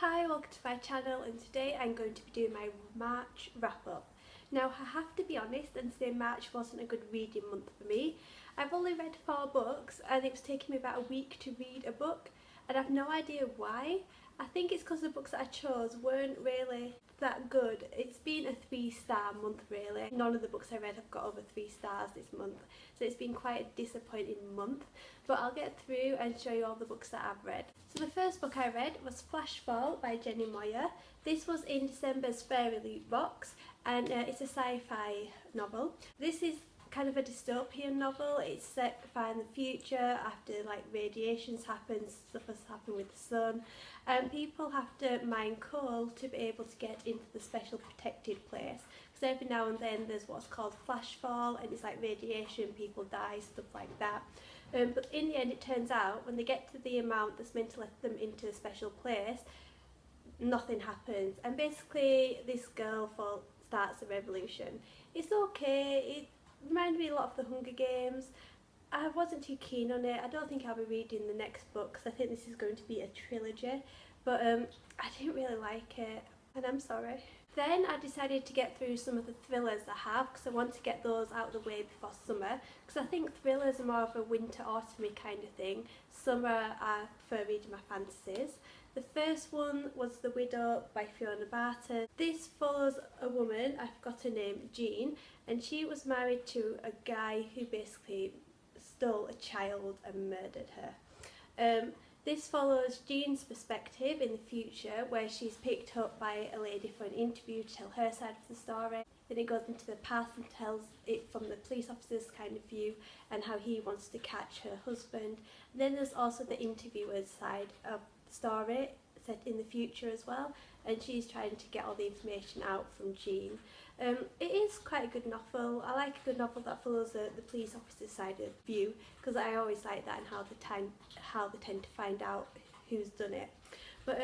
Hi, welcome to my channel, and today I'm going to be doing my March wrap up. Now I have to be honest and say March wasn't a good reading month for me. I've only read 4 books and it was taking me about a week to read a book, and I've no idea why. I think it's because the books that I chose weren't really that good. It's been a 3-star month really. None of the books I read have got over 3 stars this month, so it's been quite a disappointing month, but I'll get through and show you all the books that I've read. So the first book I read was Flashfall by Jenny Moyer. This was in December's Fairy Loot box, and it's a sci-fi novel. This is kind of a dystopian novel. It's set far in the future after like radiations happen, stuff has happened with the sun, and people have to mine coal to be able to get into the special protected place, because every now and then there's what's called flashfall, and it's like radiation, people die, stuff like that. But in the end it turns out when they get to the amount that's meant to let them into a special place, nothing happens, and basically this girl starts a revolution. It's okay, it reminded me a lot of the Hunger Games. I wasn't too keen on it. I don't think I'll be reading the next book because I think this is going to be a trilogy, but I didn't really like it and I'm sorry. Then I decided to get through some of the thrillers I have because I want to get those out of the way before summer, because I think thrillers are more of a winter autumny kind of thing. Summer I prefer reading my fantasies. The first one was The Widow by Fiona Barton. This follows a woman, I forgot her name, Jean, and she was married to a guy who basically stole a child and murdered her. This follows Jean's perspective in the future, where she's picked up by a lady for an interview to tell her side of the story. Then it goes into the past and tells it from the police officer's kind of view and how he wants to catch her husband. And then there's also the interviewer's side of the story set in the future as well, and she's trying to get all the information out from Jean. It is quite a good novel. I like a good novel that follows the police officer's side of view, because I always like that and how they tend to find out who's done it. But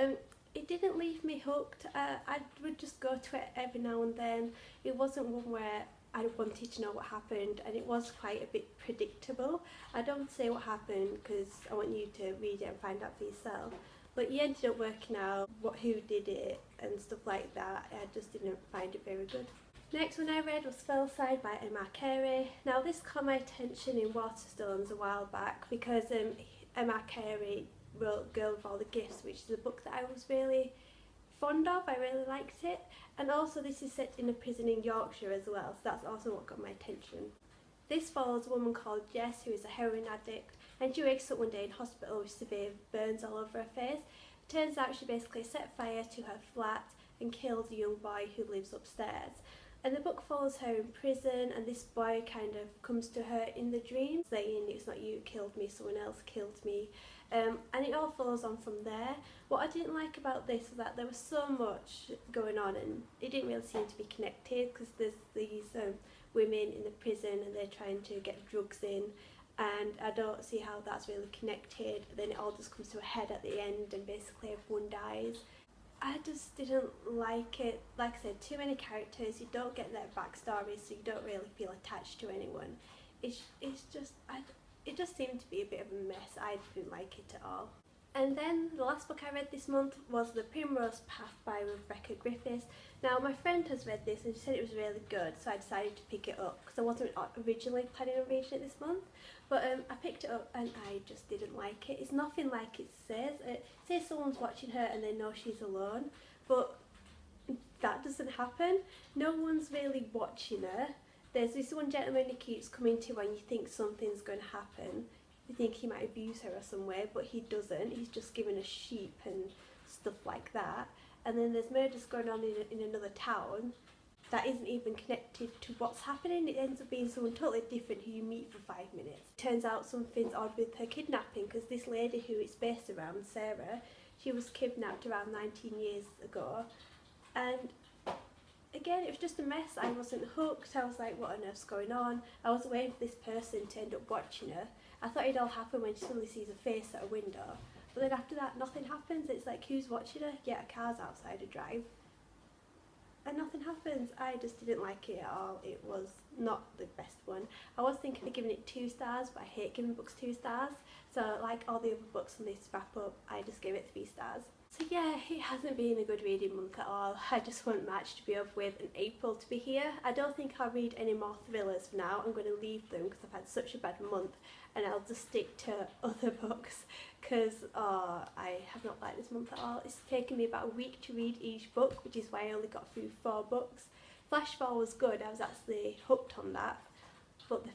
it didn't leave me hooked. I would just go to it every now and then. It wasn't one where I wanted to know what happened, and it was quite a bit predictable. I don't say what happened because I want you to read it and find out for yourself. But he ended up working out who did it and stuff like that. I just didn't find it very good. Next one I read was Fellside by Emma Carey. Now this caught my attention in Waterstones a while back because Emma Carey wrote Girl with All the Gifts, which is a book that I was really fond of. I really liked it, and also this is set in a prison in Yorkshire as well, so that's also what got my attention. This follows a woman called Jess who is a heroin addict, and she wakes up one day in hospital with severe burns all over her face. It turns out she basically set fire to her flat and kills a young boy who lives upstairs. And the book follows her in prison, and this boy kind of comes to her in the dream saying, "It's not you who killed me, someone else killed me." And it all follows on from there. What I didn't like about this was that there was so much going on and it didn't really seem to be connected, because there's these women in the prison and they're trying to get drugs in, and I don't see how that's really connected. Then it all just comes to a head at the end and basically everyone dies. I just didn't like it. Like I said, too many characters, you don't get their backstories, so you don't really feel attached to anyone. It just seemed to be a bit of a mess. I didn't like it at all. And then the last book I read this month was The Primrose Path by Rebecca Griffiths. Now my friend has read this and she said it was really good, so I decided to pick it up because I wasn't originally planning on reading it this month. But I picked it up and I just didn't like it. It's nothing like it says. It says someone's watching her and they know she's alone, but that doesn't happen. No one's really watching her. There's this one gentleman who keeps coming to when you think something's going to happen. You think he might abuse her or some way, but he doesn't. He's just giving her sheep and stuff like that. And then there's murders going on in another town that isn't even connected to what's happening. It ends up being someone totally different who you meet for 5 minutes. Turns out something's odd with her kidnapping, because this lady who it's based around, Sarah, she was kidnapped around 19 years ago. And again, it was just a mess. I wasn't hooked. I was like, what on earth's going on? I was waiting for this person to end up watching her. I thought it'd all happen when she suddenly sees a face at a window. But then after that, nothing happens. It's like, who's watching her? Yeah, a car's outside a drive. And nothing happens. I just didn't like it at all. It was not the best one. I was thinking of giving it 2 stars, but I hate giving books 2 stars. So like all the other books on this wrap up, I just gave it 3 stars. So yeah, it hasn't been a good reading month at all. I just want March to be over with and April to be here. I don't think I'll read any more thrillers for now. I'm going to leave them because I've had such a bad month, and I'll just stick to other books because I have not liked this month at all. It's taken me about a week to read each book, which is why I only got through 4 books. Flashfall was good, I was actually hooked on that, but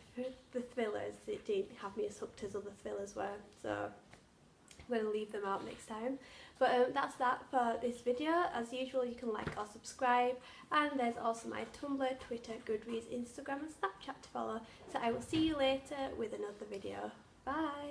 the thrillers, it didn't have me as hooked as other thrillers were, so I'm going to leave them out next time. But that's that for this video. As usual, you can like or subscribe, and there's also my Tumblr, Twitter, Goodreads, Instagram and Snapchat to follow. So I will see you later with another video. Bye!